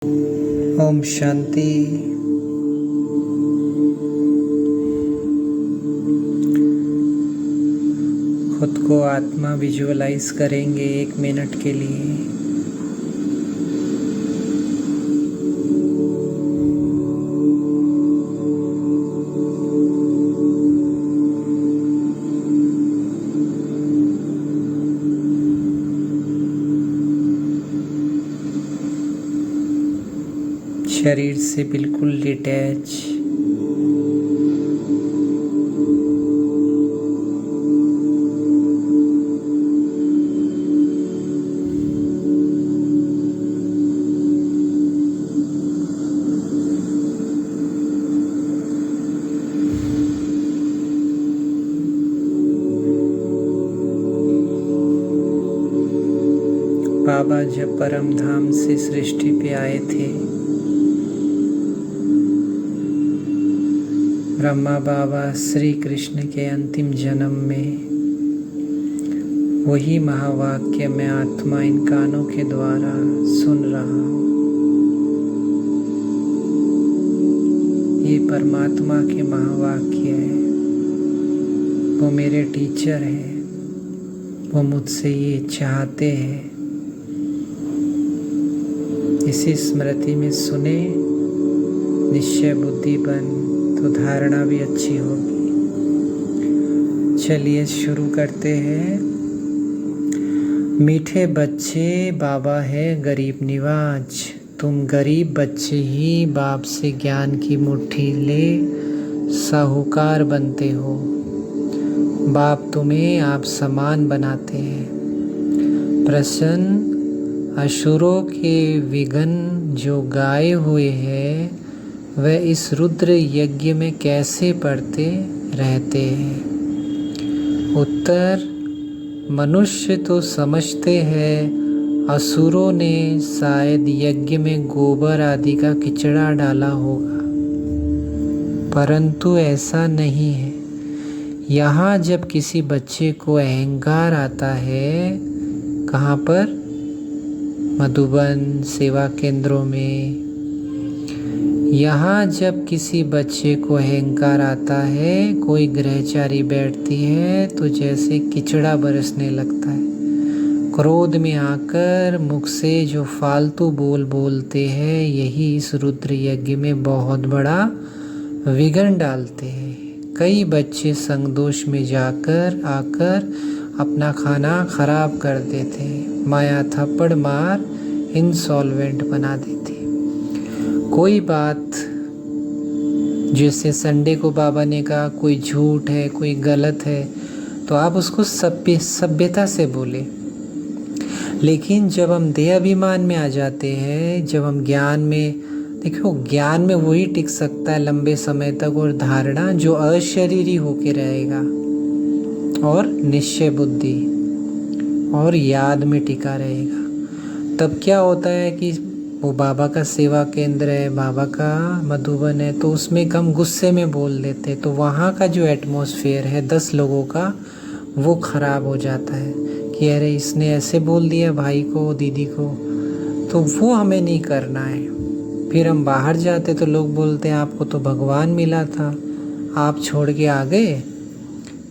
ओम शांति। खुद को आत्मा विजुअलाइज करेंगे 1 मिनट के लिए। शरीर से बिल्कुल डिटैच। बाबा जब परम धाम से सृष्टि पे आए थे, ब्रह्मा बाबा श्री कृष्ण के अंतिम जन्म में वही महावाक्य मैं आत्मा इन कानों के द्वारा सुन रहा हूँ। ये परमात्मा के महावाक्य है। वो मेरे टीचर है। वो मुझसे ये चाहते हैं। इसी स्मृति में सुने, निश्चय बुद्धि बन तो धारणा भी अच्छी होगी। चलिए शुरू करते हैं। मीठे बच्चे बाबा है गरीब निवाज। तुम गरीब बच्चे ही बाप से ज्ञान की मुट्ठी ले साहूकार बनते हो। बाप तुम्हें आप समान बनाते हैं। प्रसन्न असुरों के विघन जो गाए हुए हैं, वह इस रुद्र यज्ञ में कैसे पढ़ते रहते हैं? उत्तर, मनुष्य तो समझते हैं असुरों ने शायद यज्ञ में गोबर आदि का किचड़ा डाला होगा, परंतु ऐसा नहीं है। यहाँ जब किसी बच्चे को अहंकार आता है, कहाँ पर? मधुबन सेवा केंद्रों में। यहाँ जब किसी बच्चे को अहंकार आता है, कोई गृहचारी बैठती है तो जैसे किचड़ा बरसने लगता है। क्रोध में आकर मुख से जो फालतू बोल बोलते हैं, यही इस रुद्र यज्ञ में बहुत बड़ा विघन डालते हैं। कई बच्चे संगदोष में जाकर आकर अपना खाना खराब कर देते हैं। माया थप्पड़ मार इंसॉल्वेंट बना देती। कोई बात जैसे संडे को बाबा ने कहा कोई झूठ है, कोई गलत है, तो आप उसको सभ्यता से बोले। लेकिन जब हम देह अभिमान में आ जाते हैं, जब हम ज्ञान में, देखो ज्ञान में वही टिक सकता है लंबे समय तक, और धारणा जो अशरीरी होके रहेगा, और निश्चय बुद्धि और याद में टिका रहेगा। तब क्या होता है कि वो बाबा का सेवा केंद्र है, बाबा का मधुबन है, तो उसमें कम गुस्से में बोल देते, तो वहाँ का जो एटमॉस्फेयर है 10 लोगों का, वो ख़राब हो जाता है कि अरे इसने ऐसे बोल दिया भाई को, दीदी को, तो वो हमें नहीं करना है। फिर हम बाहर जाते तो लोग बोलते हैं आपको तो भगवान मिला था, आप छोड़ के आ गए।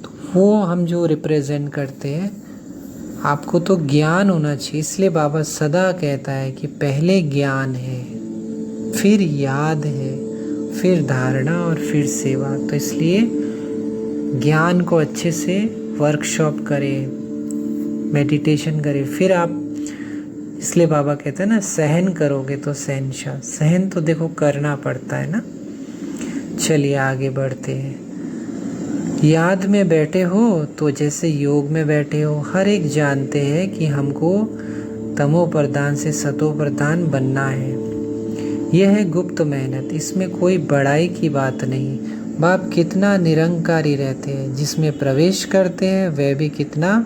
तो वो हम जो रिप्रेजेंट करते हैं, आपको तो ज्ञान होना चाहिए। इसलिए बाबा सदा कहता है कि पहले ज्ञान है, फिर याद है, फिर धारणा और फिर सेवा। तो इसलिए ज्ञान को अच्छे से वर्कशॉप करें, मेडिटेशन करें, फिर आप, इसलिए बाबा कहते हैं ना, सहन करोगे तो शहंशाह। सहन तो देखो करना पड़ता है ना। चलिए आगे बढ़ते हैं। याद में बैठे हो तो जैसे योग में बैठे हो। हर एक जानते हैं कि हमको तमो प्रधान से सतो प्रधान बनना है। यह है गुप्त मेहनत, इसमें कोई बड़ाई की बात नहीं। बाप कितना निरंकारी रहते हैं, जिसमें प्रवेश करते हैं वह भी कितना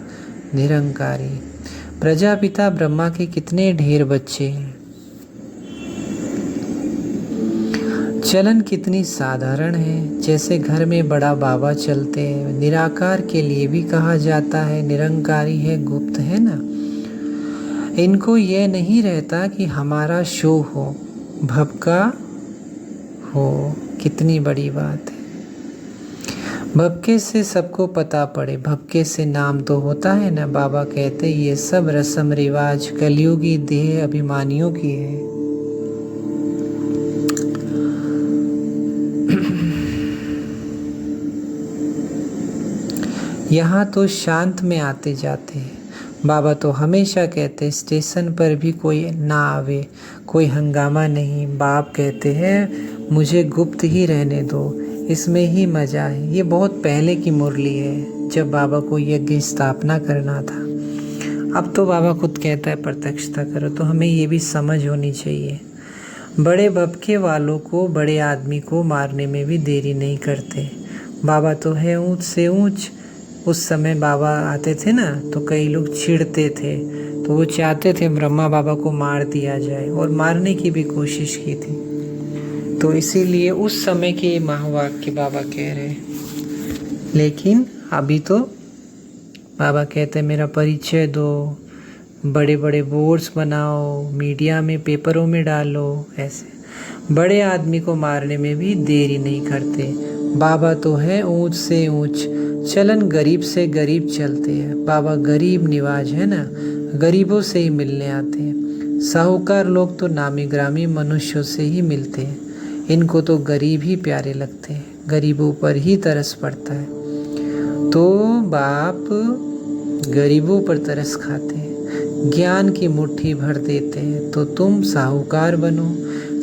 निरंकारी। प्रजापिता ब्रह्मा के कितने ढेर बच्चे हैं। चलन कितनी साधारण है, जैसे घर में बड़ा बाबा चलते हैं। निराकार के लिए भी कहा जाता है, निरंकारी है, गुप्त है ना। इनको ये नहीं रहता कि हमारा शो हो, भव का हो। कितनी बड़ी बात है। भक्के से सबको पता पड़े, भक्के से नाम तो होता है ना। बाबा कहते ये सब रस्म रिवाज कलयुगी देह अभिमानियों की है। यहाँ तो शांत में आते जाते हैं। बाबा तो हमेशा कहते स्टेशन पर भी कोई ना आवे, कोई हंगामा नहीं। बाप कहते हैं मुझे गुप्त ही रहने दो, इसमें ही मजा है। ये बहुत पहले की मुरली है, जब बाबा को यज्ञ स्थापना करना था। अब तो बाबा खुद कहता है प्रत्यक्षता करो, तो हमें ये भी समझ होनी चाहिए। बड़े भपके वालों को, बड़े आदमी को मारने में भी देरी नहीं करते। बाबा तो है ऊंच से ऊंच। उस समय बाबा आते थे ना, तो कई लोग चिढ़ते थे, तो वो चाहते थे ब्रह्मा बाबा को मार दिया जाए, और मारने की भी कोशिश की थी। तो इसीलिए उस समय के महावाक्य बाबा कह रहे हैं। लेकिन अभी तो बाबा कहते हैं मेरा परिचय दो, बड़े बड़े बोर्ड्स बनाओ, मीडिया में, पेपरों में डालो। ऐसे बड़े आदमी को मारने में भी देरी नहीं करते। बाबा तो है ऊंच से ऊंच, चलन गरीब से गरीब चलते हैं। बाबा गरीब निवाज है ना, गरीबों से ही मिलने आते हैं। साहूकार लोग तो नामी ग्रामी मनुष्यों से ही मिलते हैं। इनको तो गरीब ही प्यारे लगते हैं, गरीबों पर ही तरस पड़ता है। तो बाप गरीबों पर तरस खाते हैं, ज्ञान की मुट्ठी भर देते हैं। तो तुम साहूकार बनो।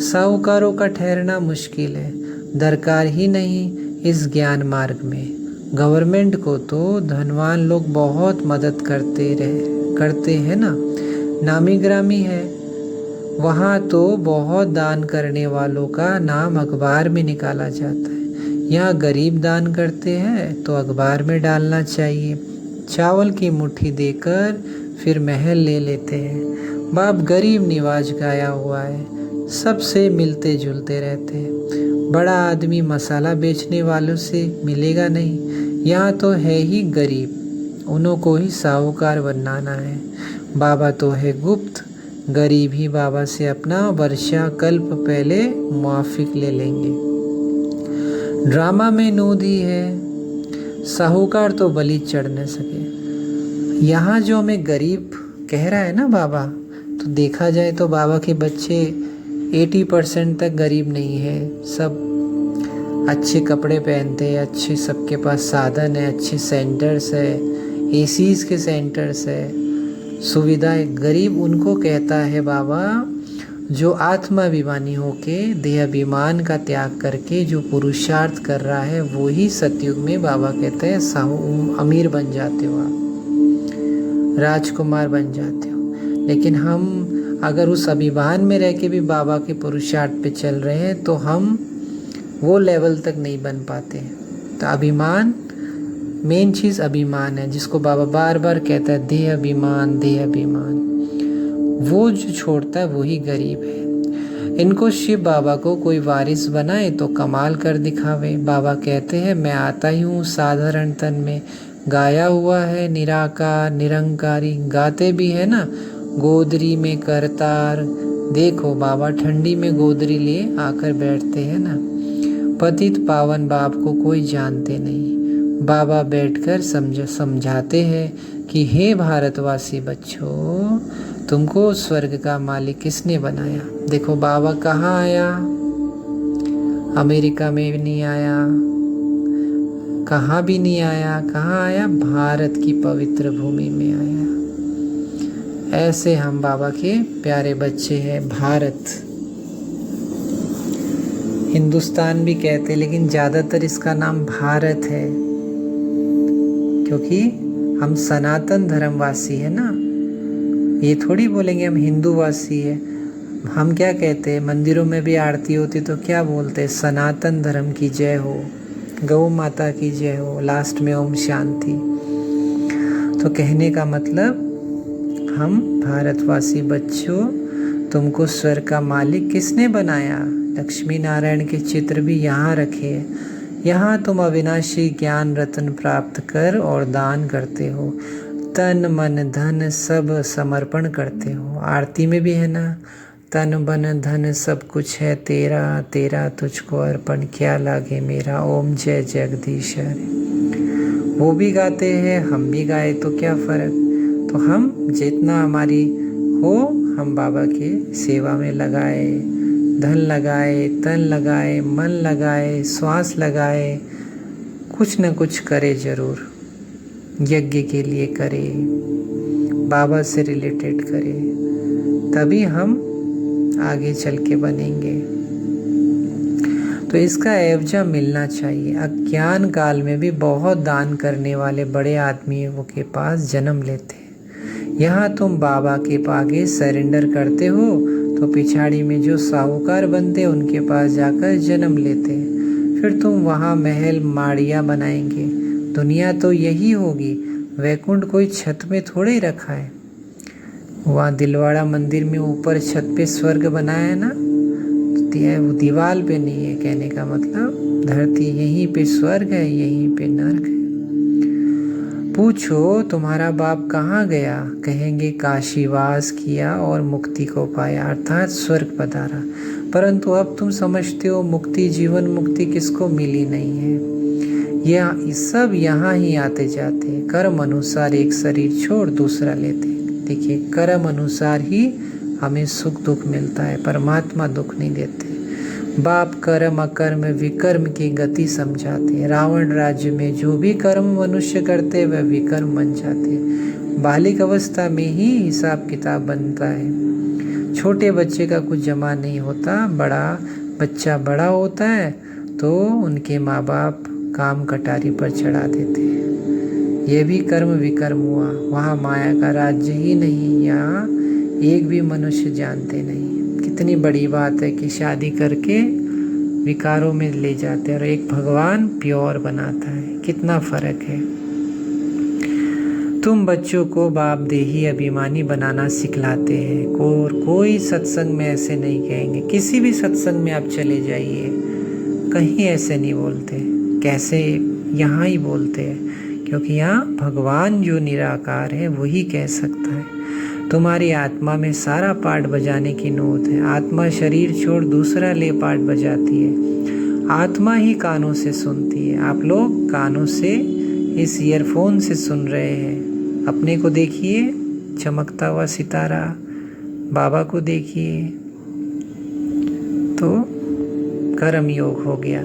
साहूकारों का ठहरना मुश्किल है, दरकार ही नहीं इस ज्ञान मार्ग में। गवर्नमेंट को तो धनवान लोग बहुत मदद करते हैं ना, नामी ग्रामी है। वहाँ तो बहुत दान करने वालों का नाम अखबार में निकाला जाता है। यहाँ गरीब दान करते हैं तो अखबार में डालना चाहिए। चावल की मुट्ठी देकर फिर महल ले लेते हैं। बाप गरीब निवाज गाया हुआ है, सबसे मिलते जुलते रहते हैं। बड़ा आदमी मसाला बेचने वालों से मिलेगा नहीं। यहाँ तो है ही गरीब, उन्हों को ही साहूकार बनाना है। बाबा तो है गुप्त, गरीब ही बाबा से अपना वर्षा कल्प पहले मुआफिक ले लेंगे। ड्रामा में नूदी है, साहूकार तो बलि चढ़ न सके। यहाँ जो हमें गरीब कह रहा है ना बाबा, तो देखा जाए तो बाबा के बच्चे 80% तक गरीब नहीं है। सब अच्छे कपड़े पहनते हैं, अच्छे सबके पास साधन है, अच्छे सेंटर्स है, एसीज के सेंटर्स है, सुविधाएं। गरीब उनको कहता है बाबा जो आत्माभिमानी होके देहाभिमान का त्याग करके जो पुरुषार्थ कर रहा है, वो ही सतयुग में बाबा कहते हैं साहू अमीर बन जाते हो, आप राजकुमार बन जाते हो। लेकिन हम अगर उस अभिमान में रह के भी बाबा के पुरुषार्थ पे चल रहे हैं, तो हम वो लेवल तक नहीं बन पाते। तो अभिमान, मेन चीज़ अभिमान है, जिसको बाबा बार बार कहता है देह अभिमान, देह अभिमान। वो जो छोड़ता है वही गरीब है। इनको शिव बाबा को कोई वारिस बनाए तो कमाल कर दिखावे। बाबा कहते हैं मैं आता ही हूँ साधारण तन में, गाया हुआ है निराकार निरंकारी। गाते भी है ना गोदरी में करतार। देखो बाबा ठंडी में गोदरी लिए आकर बैठते हैं ना। पतित पावन बाप को कोई जानते नहीं। बाबा बैठकर समझाते हैं कि हे भारतवासी बच्चों, तुमको स्वर्ग का मालिक किसने बनाया। देखो बाबा कहाँ आया, अमेरिका में भी नहीं आया, कहाँ भी नहीं आया। कहाँ आया, भारत की पवित्र भूमि में आया। ऐसे हम बाबा के प्यारे बच्चे हैं। भारत, हिंदुस्तान भी कहते, लेकिन ज़्यादातर इसका नाम भारत है, क्योंकि हम सनातन धर्मवासी है ना। ये थोड़ी बोलेंगे हम हिंदूवासी है। हम क्या कहते हैं, मंदिरों में भी आरती होती तो क्या बोलते हैं, सनातन धर्म की जय हो, गौ माता की जय हो, लास्ट में ओम शांति। तो कहने का मतलब हम भारतवासी बच्चों, तुमको स्वर्ग का मालिक किसने बनाया। लक्ष्मी नारायण के चित्र भी यहाँ रखे। यहाँ तुम अविनाशी ज्ञान रत्न प्राप्त कर और दान करते हो, तन मन धन सब समर्पण करते हो। आरती में भी है ना, तन बन धन सब कुछ है तेरा, तेरा तुझको अर्पण क्या लागे मेरा। ओम जय जगदीश हरे। वो भी गाते हैं, हम भी गाए तो क्या फ़र्क। तो हम जितना हमारी हो हम बाबा के सेवा में लगाए, धन लगाए, तन लगाए, मन लगाए, श्वास लगाए, कुछ न कुछ करे ज़रूर। यज्ञ के लिए करे, बाबा से रिलेटेड करे, तभी हम आगे चल के बनेंगे। तो इसका एवजा मिलना चाहिए। अज्ञान काल में भी बहुत दान करने वाले बड़े आदमियों के पास जन्म लेते हैं। यहाँ तुम बाबा के आगे सरेंडर करते हो तो पिछाड़ी में जो साहूकार बनते उनके पास जाकर जन्म लेते हैं। फिर तुम वहाँ महल माड़ियाँ बनाएंगे। दुनिया तो यही होगी। वैकुंठ कोई छत में थोड़े ही रखा है। वहाँ दिलवाड़ा मंदिर में ऊपर छत पे स्वर्ग बनाया है ना, तो वो दीवार पे नहीं है। कहने का मतलब धरती यहीं पे स्वर्ग है, यहीं पे नर्क है। पूछो तुम्हारा बाप कहाँ गया, कहेंगे काशीवास किया और मुक्ति को पाया, अर्थात स्वर्ग पधारा। परंतु अब तुम समझते हो मुक्ति, जीवन मुक्ति किसको मिली नहीं है। यह सब यहाँ ही आते जाते, कर्म अनुसार एक शरीर छोड़ दूसरा लेते। देखिए, कर्म अनुसार ही हमें सुख दुख मिलता है, परमात्मा दुख नहीं देते। बाप कर्म अकर्म विकर्म की गति समझाते। रावण राज्य में जो भी कर्म मनुष्य करते वह विकर्म बन जाते। बालिक अवस्था में ही हिसाब किताब बनता है। छोटे बच्चे का कुछ जमा नहीं होता। बड़ा बच्चा बड़ा होता है तो उनके माँ बाप काम कटारी पर चढ़ा देते हैं। ये भी कर्म विकर्म हुआ। वहाँ माया का राज्य ही नहीं, यहाँ एक भी मनुष्य जानते नहीं। कितनी बड़ी बात है कि शादी करके विकारों में ले जाते हैं और एक भगवान प्योर बनाता है। कितना फर्क है। तुम बच्चों को बाप देही अभिमानी बनाना सिखलाते हैं। कोई सत्संग में ऐसे नहीं कहेंगे। किसी भी सत्संग में आप चले जाइए, कहीं ऐसे नहीं बोलते। कैसे यहाँ ही बोलते हैं, क्योंकि यहाँ भगवान जो निराकार है वही कह सकता है। तुम्हारी आत्मा में सारा पार्ट बजाने की नोट है। आत्मा शरीर छोड़ दूसरा ले पार्ट बजाती है। आत्मा ही कानों से सुनती है। आप लोग कानों से इस ईयरफोन से सुन रहे हैं। अपने को देखिए, चमकता हुआ सितारा, बाबा को देखिए, तो कर्म योग हो गया।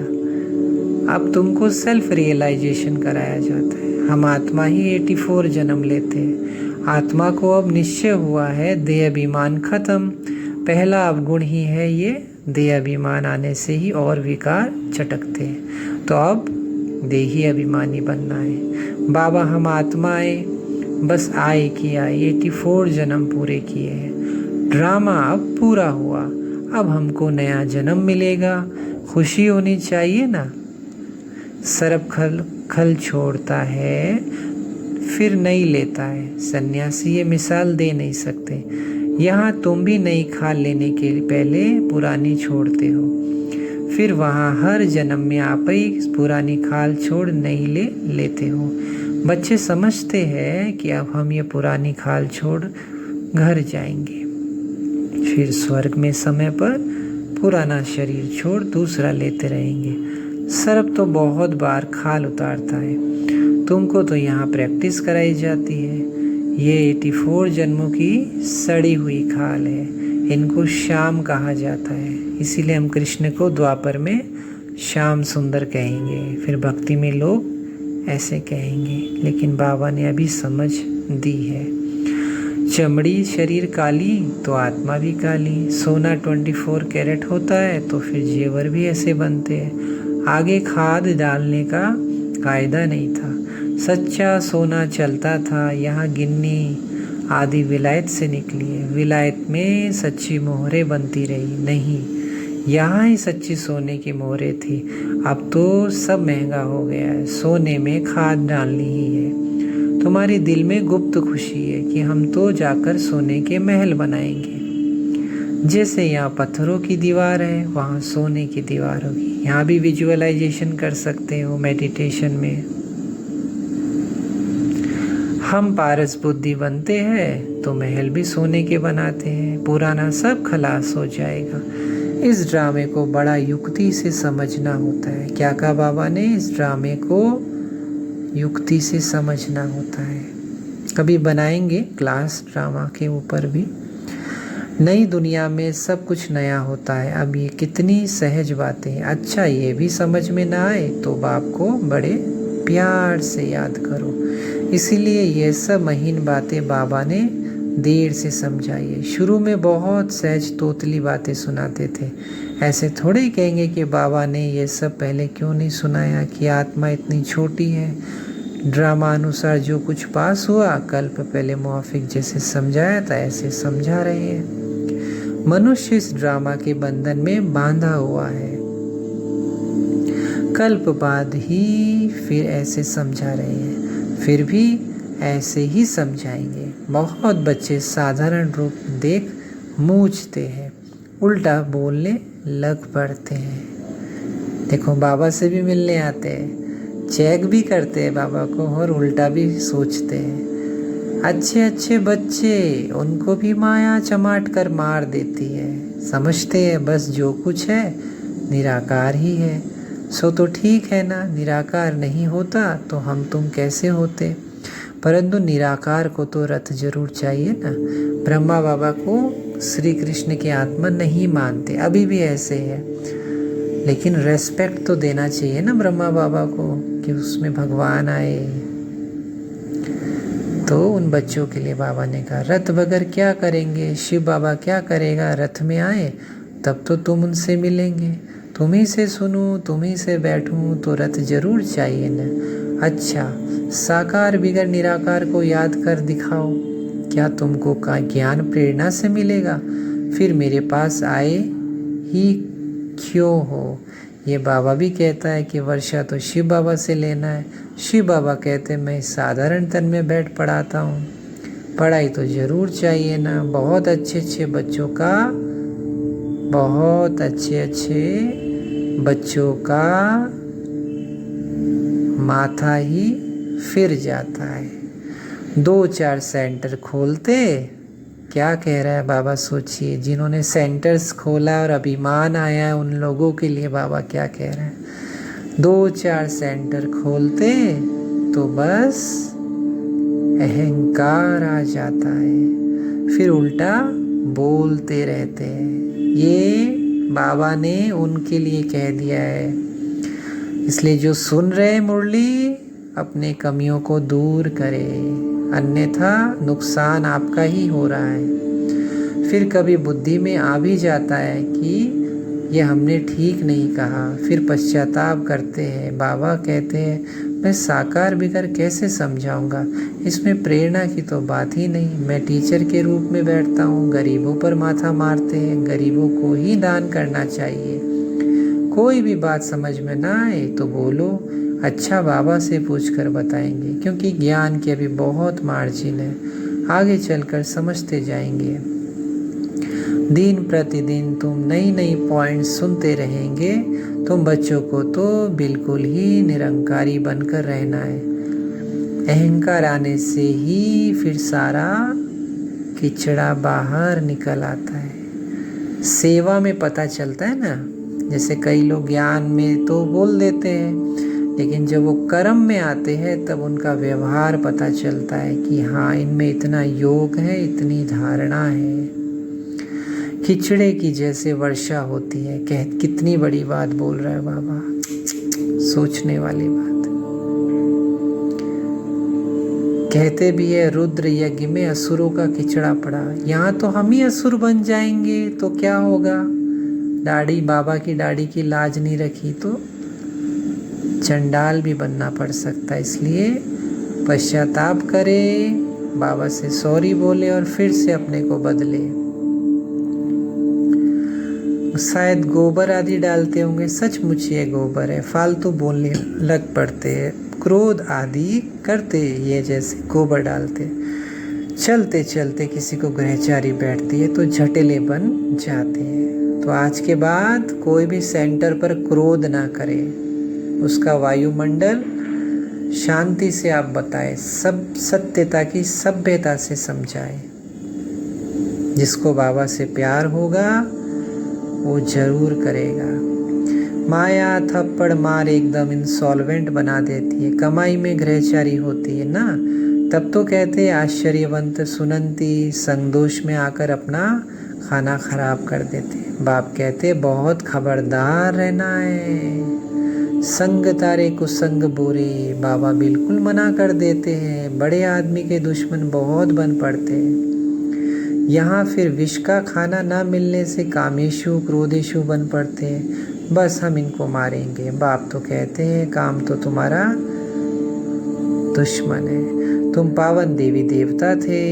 अब तुमको सेल्फ रियलाइजेशन कराया जाता है। हम आत्मा ही 84 जन्म लेते हैं। आत्मा को अब निश्चय हुआ है, देह अभिमान खत्म। पहला अवगुण ही है ये, देह अभिमान आने से ही और विकार चटकते हैं। तो अब देही अभिमानी बनना है। बाबा हम आत्माएं बस आए किया, 84 जन्म पूरे किए हैं। ड्रामा अब पूरा हुआ। अब हमको नया जन्म मिलेगा। खुशी होनी चाहिए ना। सर्प खल छोड़ता है फिर नहीं लेता है। सन्यासी ये मिसाल दे नहीं सकते। यहाँ तुम भी नई खाल लेने के पहले पुरानी छोड़ते हो। फिर वहाँ हर जन्म में आप ही पुरानी खाल छोड़ नई लेते हो। बच्चे समझते हैं कि अब हम ये पुरानी खाल छोड़ घर जाएंगे। फिर स्वर्ग में समय पर पुराना शरीर छोड़ दूसरा लेते रहेंगे। सर्प तो बहुत बार खाल उतारता है। तुमको तो यहाँ प्रैक्टिस कराई जाती है। ये 84 जन्मों की सड़ी हुई खाल है। इनको श्याम कहा जाता है। इसीलिए हम कृष्ण को द्वापर में श्याम सुंदर कहेंगे। फिर भक्ति में लोग ऐसे कहेंगे। लेकिन बाबा ने अभी समझ दी है। चमड़ी शरीर काली तो आत्मा भी काली। सोना 24 कैरेट होता है तो फिर जेवर भी ऐसे बनते हैं। आगे खाद डालने का कायदा नहीं था। सच्चा सोना चलता था। यहाँ गिन्नी आदि विलायत से निकली है। विलायत में सच्ची मोहरें बनती रही नहीं, यहाँ ही सच्ची सोने की मोहरें थी। अब तो सब महंगा हो गया है। सोने में खाद डालनी ही है। तुम्हारी दिल में गुप्त खुशी है कि हम तो जाकर सोने के महल बनाएंगे। जैसे यहाँ पत्थरों की दीवार है, वहाँ सोने की दीवार होगी। यहाँ भी विजुअलाइजेशन कर सकते हो मेडिटेशन में। हम पारस बुद्धि बनते हैं तो महल भी सोने के बनाते हैं। पुराना सब खलास हो जाएगा। इस ड्रामे को बड़ा युक्ति से समझना होता है। क्या कहा बाबा ने? इस ड्रामे को युक्ति से समझना होता है। कभी बनाएंगे क्लास ड्रामा के ऊपर भी। नई दुनिया में सब कुछ नया होता है। अब ये कितनी सहज बातें हैं। अच्छा, ये भी समझ में ना आए तो बाप को बड़े प्यार से याद करो। इसीलिए ये सब महीन बातें बाबा ने देर से समझाई। शुरू में बहुत सहज तोतली बातें सुनाते थे। ऐसे थोड़े ही कहेंगे कि बाबा ने ये सब पहले क्यों नहीं सुनाया कि आत्मा इतनी छोटी है। ड्रामा अनुसार जो कुछ पास हुआ कल्प पहले मुआफिक जैसे समझाया था ऐसे समझा रहे हैं। मनुष्य इस ड्रामा के बंधन में बांधा हुआ है। कल्प बाद ही फिर ऐसे समझा रहे हैं, फिर भी ऐसे ही समझाएंगे। बहुत बच्चे साधारण रूप देख मूझते हैं, उल्टा बोलने लग पड़ते हैं। देखो, बाबा से भी मिलने आते हैं, चेक भी करते हैं बाबा को और उल्टा भी सोचते हैं। अच्छे अच्छे बच्चे, उनको भी माया चमाट कर मार देती है। समझते हैं बस जो कुछ है निराकार ही है। सो तो ठीक है ना, निराकार नहीं होता तो हम तुम कैसे होते। परंतु निराकार को तो रथ जरूर चाहिए ना। ब्रह्मा बाबा को श्री कृष्ण के आत्मा नहीं मानते, अभी भी ऐसे है। लेकिन रेस्पेक्ट तो देना चाहिए ना ब्रह्मा बाबा को कि उसमें भगवान आए। तो उन बच्चों के लिए बाबा ने कहा, रथ बगैर क्या करेंगे, शिव बाबा क्या करेगा। रथ में आए तब तो तुम उनसे मिलेंगे, तुम्ही से सुनूं, तुम्ही से बैठूं, तो रथ जरूर चाहिए ना। अच्छा, साकार बिगर निराकार को याद कर दिखाओ, क्या तुमको का ज्ञान प्रेरणा से मिलेगा। फिर मेरे पास आए ही क्यों हो। ये बाबा भी कहता है कि वर्षा तो शिव बाबा से लेना है। शिव बाबा कहते मैं साधारण तन में बैठ पढ़ाता हूँ। पढ़ाई तो जरूर चाहिए ना। बहुत अच्छे अच्छे बच्चों का माथा ही फिर जाता है। 2-4 सेंटर खोलते, क्या कह रहा है बाबा सोचिए। जिन्होंने सेंटर्स खोला और अभिमान आया है उन लोगों के लिए बाबा क्या कह रहे हैं। 2-4 सेंटर खोलते तो बस अहंकार आ जाता है, फिर उल्टा बोलते रहते हैं। ये बाबा ने उनके लिए कह दिया है। इसलिए जो सुन रहे मुरली अपने कमियों को दूर करे, अन्यथा नुकसान आपका ही हो रहा है। फिर कभी बुद्धि में आ भी जाता है कि ये हमने ठीक नहीं कहा, फिर पश्चाताप करते हैं। बाबा कहते हैं मैं साकार बिगर कैसे समझाऊंगा, इसमें प्रेरणा की तो बात ही नहीं। मैं टीचर के रूप में बैठता हूँ, गरीबों पर माथा मारते हैं। गरीबों को ही दान करना चाहिए। कोई भी बात समझ में ना आए तो बोलो, अच्छा बाबा से पूछकर बताएंगे, क्योंकि ज्ञान की अभी बहुत मार्जिन है। आगे चलकर समझते जाएंगे। दिन प्रतिदिन तुम नई नई पॉइंट्स सुनते रहेंगे। तुम बच्चों को तो बिल्कुल ही निरंकारी बनकर रहना है। अहंकार आने से ही फिर सारा किचड़ा बाहर निकल आता है। सेवा में पता चलता है ना। जैसे कई लोग ज्ञान में तो बोल देते हैं, लेकिन जब वो कर्म में आते हैं तब उनका व्यवहार पता चलता है कि हाँ, इनमें इतना योग है, इतनी धारणा है। खिचड़े की जैसे वर्षा होती है। कितनी बड़ी बात बोल रहा है बाबा, सोचने वाली बात। कहते भी है रुद्र यज्ञ में असुरों का खिचड़ा पड़ा। यहाँ तो हम ही असुर बन जाएंगे तो क्या होगा। दाढ़ी, बाबा की दाढ़ी की लाज नहीं रखी तो चंडाल भी बनना पड़ सकता है। इसलिए पश्चाताप करे, बाबा से सॉरी बोले और फिर से अपने को बदले। शायद गोबर आदि डालते होंगे, सचमुच ये गोबर है। फालतू बोलने लग पड़ते हैं, क्रोध आदि करते ये जैसे गोबर डालते। चलते चलते किसी को ग्रहचारी बैठती है तो झटेले बन जाते हैं। तो आज के बाद कोई भी सेंटर पर क्रोध ना करे। उसका वायुमंडल शांति से आप बताएं, सब सत्यता की सभ्यता से समझाएं। जिसको बाबा से प्यार होगा वो जरूर करेगा। माया थप्पड़ मार एकदम इंसॉल्वेंट बना देती है, कमाई में गृहचारी होती है ना, तब तो कहते आश्चर्यवंत सुनंती संगदोष में आकर अपना खाना खराब कर देते। बाप कहते बहुत खबरदार रहना है, संग तारे को संग बोरे। बाबा बिल्कुल मना कर देते हैं, बड़े आदमी के दुश्मन बहुत बन पड़ते हैं। यहाँ फिर विष का खाना ना मिलने से कामेशु क्रोधेशु बन पड़ते हैं, बस हम इनको मारेंगे। बाप तो कहते हैं काम तो तुम्हारा दुश्मन है, तुम पावन देवी देवता थे,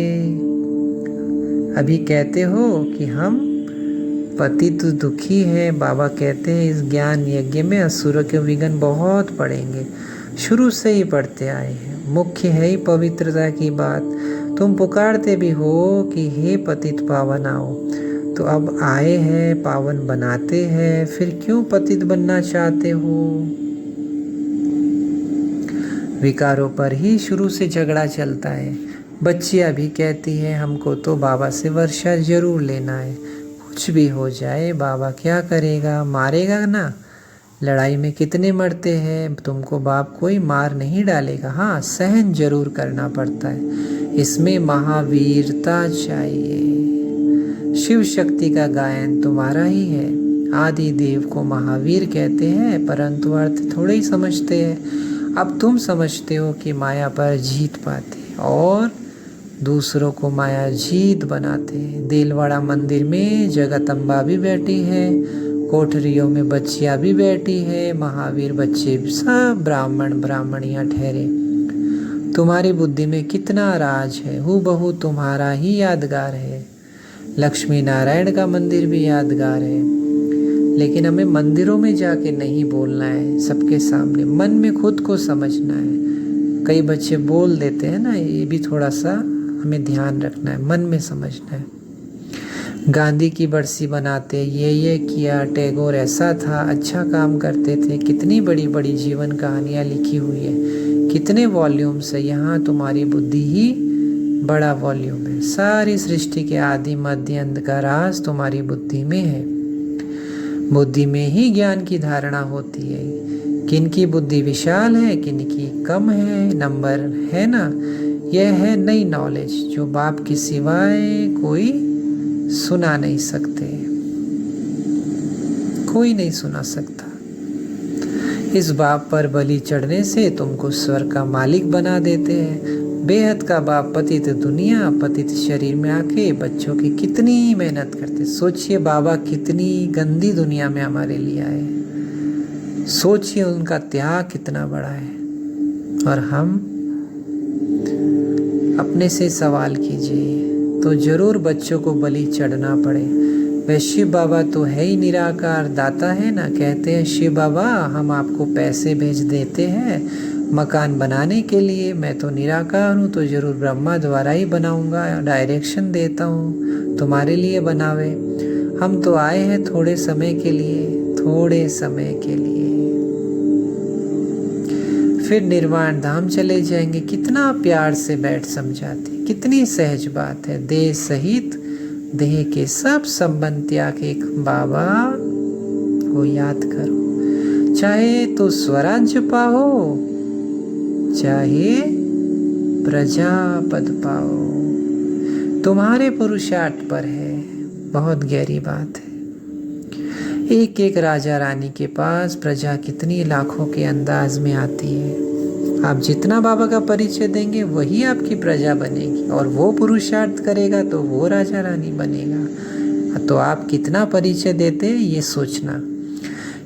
अभी कहते हो कि हम पतित दुखी है। बाबा कहते हैं इस ज्ञान यज्ञ में असुरों के विघ्न बहुत पड़ेंगे, शुरू से ही पढ़ते आए हैं। मुख्य है ही पवित्रता की बात। तुम पुकारते भी हो कि हे पतित पावन आओ, तो अब आए हैं पावन बनाते हैं, फिर क्यों पतित बनना चाहते हो? विकारों पर ही शुरू से झगड़ा चलता है। बच्चियां भी कहती है हमको तो बाबा से वर्षा जरूर लेना है, कुछ भी हो जाए बाबा क्या करेगा, मारेगा ना। लड़ाई में कितने मरते हैं, तुमको बाप कोई मार नहीं डालेगा, हाँ सहन जरूर करना पड़ता है, इसमें महावीरता चाहिए। शिव शक्ति का गायन तुम्हारा ही है। आदि देव को महावीर कहते हैं, परंतु अर्थ थोड़े ही समझते हैं। अब तुम समझते हो कि माया पर जीत पाते और दूसरों को माया जीत बनाते हैं। देलवाड़ा मंदिर में जगदम्बा भी बैठी है, कोठरियों में बच्चियां भी बैठी है, महावीर बच्चे सब ब्राह्मणियां ठहरे। तुम्हारी बुद्धि में कितना राज है, हूबहू तुम्हारा ही यादगार है। लक्ष्मी नारायण का मंदिर भी यादगार है, लेकिन हमें मंदिरों में जाके नहीं बोलना है, सबके सामने मन में खुद को समझना है। कई बच्चे बोल देते हैं ना, ये भी थोड़ा सा हमें ध्यान रखना है, मन में समझना है। गांधी की बरसी बनाते, ये किया, टैगोर ऐसा था, अच्छा काम करते थे, कितनी बड़ी बड़ी जीवन कहानियाँ लिखी हुई है, कितने वॉल्यूम्स है। यहाँ तुम्हारी बुद्धि ही बड़ा वॉल्यूम है। सारी सृष्टि के आदि मध्य अंत का राज तुम्हारी बुद्धि में है। बुद्धि में ही ज्ञान की धारणा होती है। किनकी बुद्धि विशाल है, किनकी कम है, नंबर है ना। यह है नई नॉलेज जो बाप के सिवाय कोई सुना नहीं सकते, कोई नहीं सुना सकता। इस बाप पर बलि चढ़ने से तुमको स्वर्ग का मालिक बना देते हैं। बेहद का बाप पतित दुनिया, पतित शरीर में आके बच्चों की कितनी मेहनत करते। सोचिए बाबा कितनी गंदी दुनिया में हमारे लिए आए, सोचिए उनका त्याग कितना बड़ा है। और हम अपने से सवाल कीजिए तो जरूर बच्चों को बलि चढ़ना पड़े। वह शिव बाबा तो है ही निराकार दाता है ना। कहते हैं शिव बाबा हम आपको पैसे भेज देते हैं मकान बनाने के लिए, मैं तो निराकार हूँ, तो जरूर ब्रह्मा द्वारा ही बनाऊंगा, डायरेक्शन देता हूँ, तुम्हारे लिए बनावे। हम तो आए हैं थोड़े समय के लिए, थोड़े समय के लिए, फिर निर्वाण धाम चले जाएंगे। कितना प्यार से बैठ समझाते, कितनी सहज बात है। देह सहित देह के सब संबंध त्याग एक बाबा को याद करो। चाहे तो स्वराज्य पाओ, चाहे प्रजापद पाओ, तुम्हारे पुरुषार्थ पर है। बहुत गहरी बात है। एक एक राजा रानी के पास प्रजा कितनी लाखों के अंदाज में आती है। आप जितना बाबा का परिचय देंगे वही आपकी प्रजा बनेगी, और वो पुरुषार्थ करेगा तो वो राजा रानी बनेगा। तो आप कितना परिचय देते हैं ये सोचना।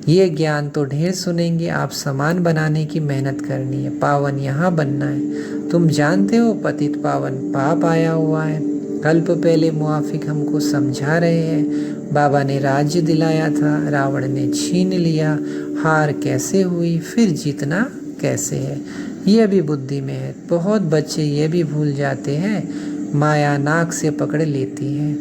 ये ज्ञान तो ढेर सुनेंगे, आप समान बनाने की मेहनत करनी है। पावन यहाँ बनना है। तुम जानते हो पतित पावन पाप आया हुआ है। कल्प पहले मुआफिक हमको समझा रहे हैं। बाबा ने राज्य दिलाया था, रावण ने छीन लिया। हार कैसे हुई, फिर जीतना कैसे है, यह भी बुद्धि में है। बहुत बच्चे ये भी भूल जाते हैं, माया नाक से पकड़ लेती है,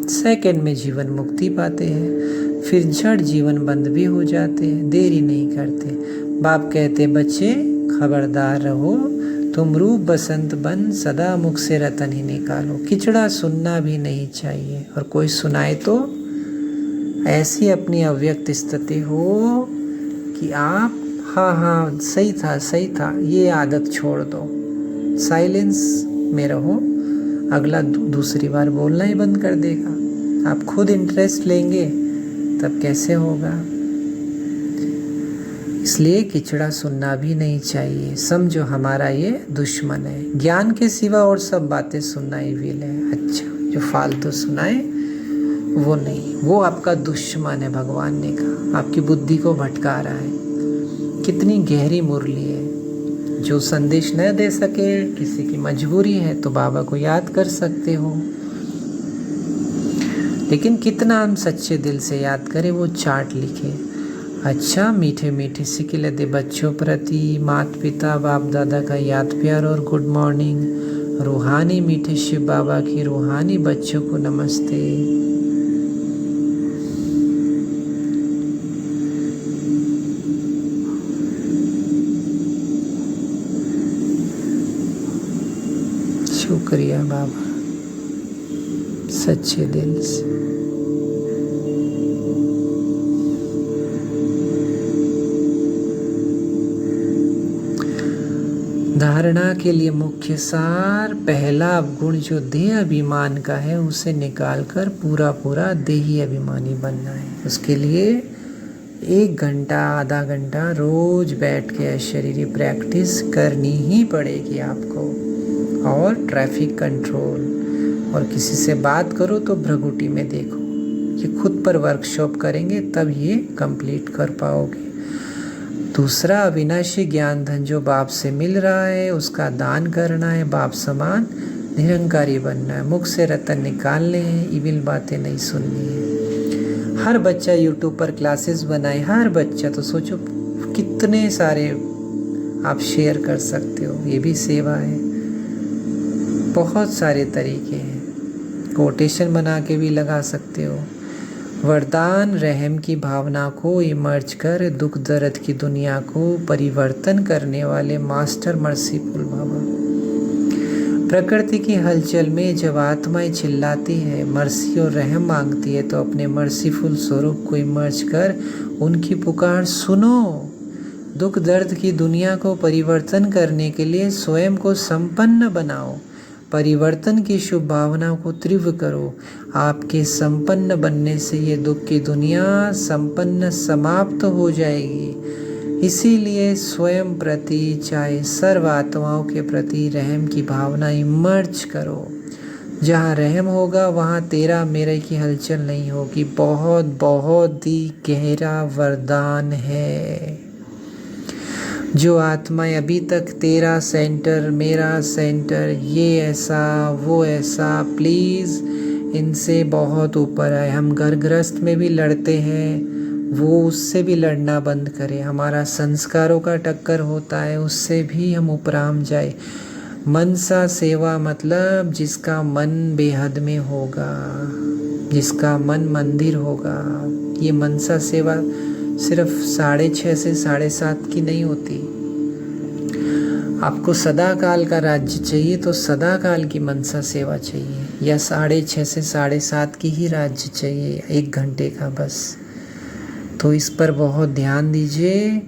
सेकंड में जीवन मुक्ति पाते हैं, फिर झट जीवन बंद भी हो जाते हैं, देरी नहीं करते। बाप कहते बच्चे खबरदार रहो, तुम रूप बसंत बन सदा मुख से रतन ही निकालो। खिचड़ा सुनना भी नहीं चाहिए, और कोई सुनाए तो ऐसी अपनी अव्यक्त स्थिति हो कि आप हाँ हाँ सही था ये आदत छोड़ दो, साइलेंस में रहो। अगला दूसरी बार बोलना ही बंद कर देगा। आप खुद इंटरेस्ट लेंगे तब कैसे होगा। इसलिए खिचड़ा सुनना भी नहीं चाहिए। समझो हमारा ये दुश्मन है। ज्ञान के सिवा और सब बातें सुनना ही विल है। अच्छा, जो फालतू सुनाए वो नहीं, वो आपका दुश्मन है। भगवान ने कहा आपकी बुद्धि को भटका रहा है। कितनी गहरी मुरली है। जो संदेश न दे सके, किसी की मजबूरी है, तो बाबा को याद कर सकते हो, लेकिन कितना हम सच्चे दिल से याद करें वो चार्ट लिखे। अच्छा, मीठे मीठे सिक्के दे बच्चों प्रति माता पिता बाप दादा का याद प्यार और गुड मॉर्निंग। रूहानी मीठे शिव बाबा की रूहानी बच्चों को नमस्ते। शुक्रिया बाबा, सच्चे दिल से। धारणा के लिए मुख्य सार, पहला अवगुण जो देह अभिमान का है उसे निकालकर पूरा पूरा देही अभिमानी बनना है। उसके लिए 1 घंटा आधा घंटा रोज बैठ के अशरीरी प्रैक्टिस करनी ही पड़ेगी आपको। और ट्रैफिक कंट्रोल, और किसी से बात करो तो भ्रगुटी में देखो। ये खुद पर वर्कशॉप करेंगे तब ये कंप्लीट कर पाओगे। दूसरा, अविनाशी ज्ञान धन जो बाप से मिल रहा है उसका दान करना है। बाप समान निरंकारी बनना है। मुख से रतन निकालने हैं, इविल बातें नहीं सुननी है। हर बच्चा यूट्यूब पर क्लासेस बनाए, हर बच्चा। तो सोचो कितने सारे आप शेयर कर सकते हो, ये भी सेवा है। बहुत सारे तरीके हैं, कोटेशन बना के भी लगा सकते हो। वरदान, रहम की भावना को इमर्ज कर दुख दर्द की दुनिया को परिवर्तन करने वाले मास्टर मर्सीफुल बाबा। प्रकृति की हलचल में जब आत्माएं चिल्लाती है, मर्सी और रहम मांगती है, तो अपने मर्सीफुल स्वरूप को इमर्ज कर उनकी पुकार सुनो। दुख दर्द की दुनिया को परिवर्तन करने के लिए स्वयं को संपन्न बनाओ। परिवर्तन की शुभ भावना को तीव्र करो। आपके संपन्न बनने से ये दुख की दुनिया संपन्न समाप्त हो जाएगी। इसीलिए स्वयं प्रति चाहे सर्व आत्माओं के प्रति रहम की भावना इमर्ज करो। जहाँ रहम होगा वहाँ तेरा मेरे की हलचल नहीं होगी। बहुत बहुत ही गहरा वरदान है। जो आत्माएं अभी तक तेरा सेंटर मेरा सेंटर, ये ऐसा वो ऐसा, प्लीज़ इनसे बहुत ऊपर है। हम घर गृहस्थ में भी लड़ते हैं, वो उससे भी लड़ना बंद करें। हमारा संस्कारों का टक्कर होता है, उससे भी हम उपराम जाए। मनसा सेवा मतलब जिसका मन बेहद में होगा, जिसका मन मंदिर होगा। ये मनसा सेवा सिर्फ 6:30 से 7:30 की नहीं होती। आपको सदा काल का राज्य चाहिए तो सदा काल की मनसा सेवा चाहिए, या 6:30 से 7:30 की ही राज्य चाहिए, 1 घंटे का बस। तो इस पर बहुत ध्यान दीजिए।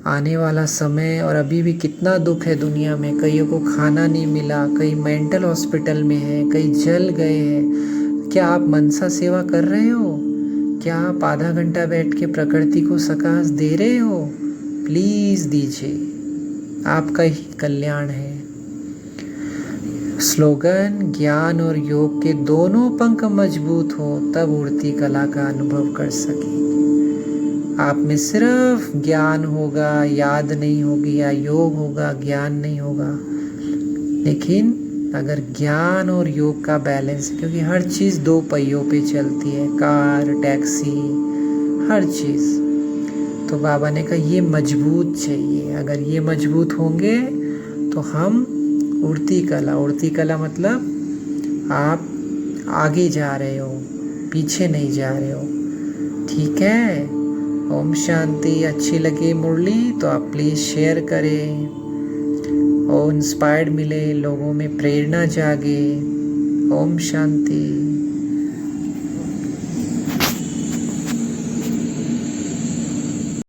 आने वाला समय, और अभी भी कितना दुख है दुनिया में। कईयों को खाना नहीं मिला, कई मेंटल हॉस्पिटल में हैं, कई जल गए हैं। क्या आप मनसा सेवा कर रहे हो? क्या आप आधा घंटा बैठ के प्रकृति को सकाश दे रहे हो? प्लीज़ दीजिए, आपका ही कल्याण है। स्लोगन, ज्ञान और योग के दोनों पंख मजबूत हो तब उड़ती कला का अनुभव कर सकेंगे। आप में सिर्फ ज्ञान होगा, याद नहीं होगी, या योग होगा, ज्ञान नहीं होगा। लेकिन अगर ज्ञान और योग का बैलेंस, क्योंकि हर चीज़ 2 पहियों पे चलती है, कार, टैक्सी, हर चीज़। तो बाबा ने कहा ये मजबूत चाहिए। अगर ये मजबूत होंगे तो हम उड़ती कला मतलब आप आगे जा रहे हो, पीछे नहीं जा रहे हो। ठीक है। ओम शांति। अच्छी लगी मुरली तो आप प्लीज़ शेयर करें, और इंस्पायर्ड मिले, लोगों में प्रेरणा जागे। ओम शांति।